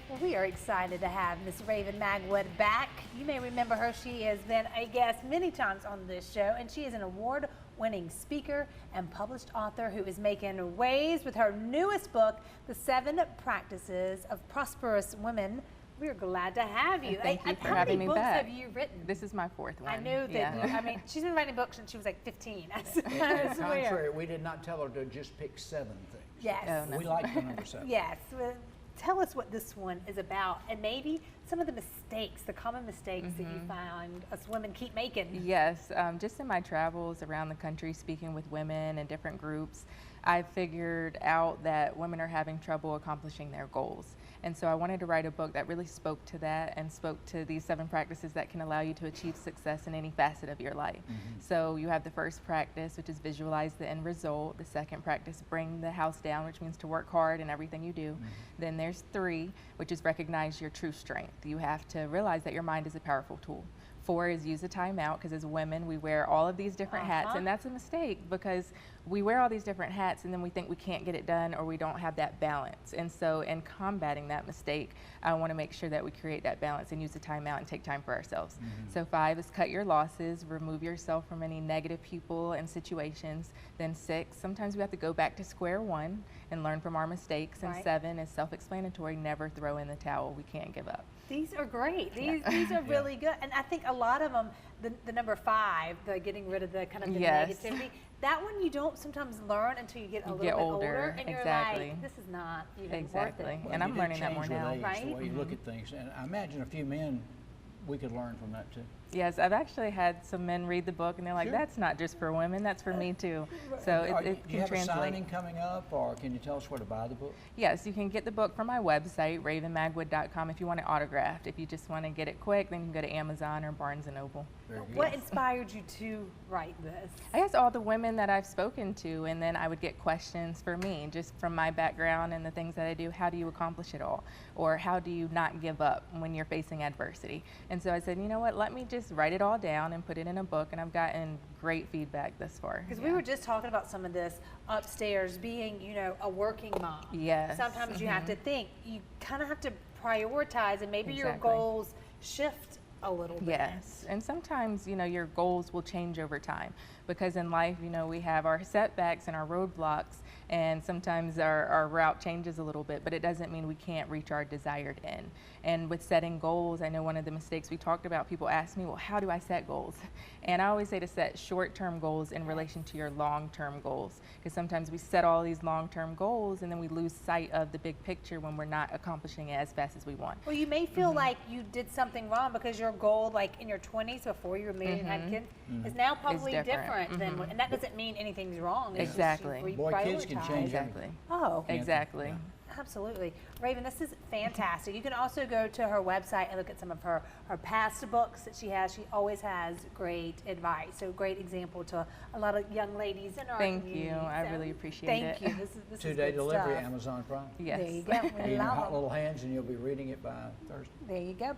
Well, we are excited to have Miss Raven Magwood back. You may remember her. She has been a guest many times on this show, and she is an award-winning speaker and published author who is making waves with her newest book, The 7 Practices of Prosperous Women. We are glad to have you. Thank you for having me back. How many books have you written? This is my 4th one. I knew that. I mean, she's been writing books since she was like 15. I swear. Contrary, we did not tell her to just pick 7 things. Yes. Oh, no. We like the number 7. Yes. Well, tell us what this one is about, and maybe some of the mistakes, the common mistakes that you find us women keep making. Yes, just in my travels around the country speaking with women and different groups, I figured out that women are having trouble accomplishing their goals. And so I wanted to write a book that really spoke to that and spoke to these 7 practices that can allow you to achieve success in any facet of your life. So you have the first practice, which is visualize the end result. The second practice, bring the house down, which means to work hard in everything you do. Then there's 3, which is recognize your true strength. You have to realize that your mind is a powerful tool. 4 is use a timeout, because as women we wear all of these different hats, and that's a mistake because we wear all these different hats and then we think we can't get it done or we don't have that balance. And so in combating that mistake, I want to make sure that we create that balance and use a timeout and take time for ourselves. So 5 is cut your losses, remove yourself from any negative people and situations. Then 6, sometimes we have to go back to square one and learn from our mistakes. And 7 is self-explanatory, never throw in the towel. We can't give up. These are great. These are really good. And I think a lot of them, the number 5, the getting rid of the kind of the negativity, that one you don't sometimes learn until you get a little bit older. And you're like, this is not even worth it. Well, and I'm learning that more now. Right? The way you look at things. And I imagine a few men, we could learn from that too. Yes, I've actually had some men read the book and they're like, that's not just for women, that's for me too. So it do you can have translate. a signing coming up, or can you tell us where to buy the book? Yes, you can get the book from my website, ravenmagwood.com, if you want it autographed. If you just want to get it quick, then you can go to Amazon or Barnes & Noble. What inspired you to write this? I guess all the women that I've spoken to, and then I would get questions for me, just from my background and the things that I do. How do you accomplish it all? Or how do you not give up when you're facing adversity? And so I said, you know what, let me just write it all down and put it in a book, and I've gotten great feedback thus far. Because we were just talking about some of this upstairs, being, you know, a working mom. Yes. Sometimes you have to think, you kind of have to prioritize, and maybe your goals shift a little bit. Yes, and sometimes, you know, your goals will change over time, because in life, you know, we have our setbacks and our roadblocks, and sometimes our route changes a little bit, but it doesn't mean we can't reach our desired end. And with setting goals, I know one of the mistakes we talked about, people ask me, well, how do I set goals? And I always say to set short-term goals in relation to your long-term goals, because sometimes we set all these long-term goals and then we lose sight of the big picture when we're not accomplishing it as fast as we want. Well, you may feel like you did something wrong because your goal, like in your 20s before you were married and had kids, is now probably different than, and that doesn't mean anything's wrong. It's exactly. Just boy, kids can change exactly. Oh, exactly. Absolutely. Raven, this is fantastic. You can also go to her website and look at some of her past books that she has. She always has great advice, so great example to a lot of young ladies in our community. Thank you. I really appreciate it. Thank you. This 2-day is good delivery, stuff. Amazon Prime. Yes. There you go. In your hot little hands, and you'll be reading it by Thursday. There you go.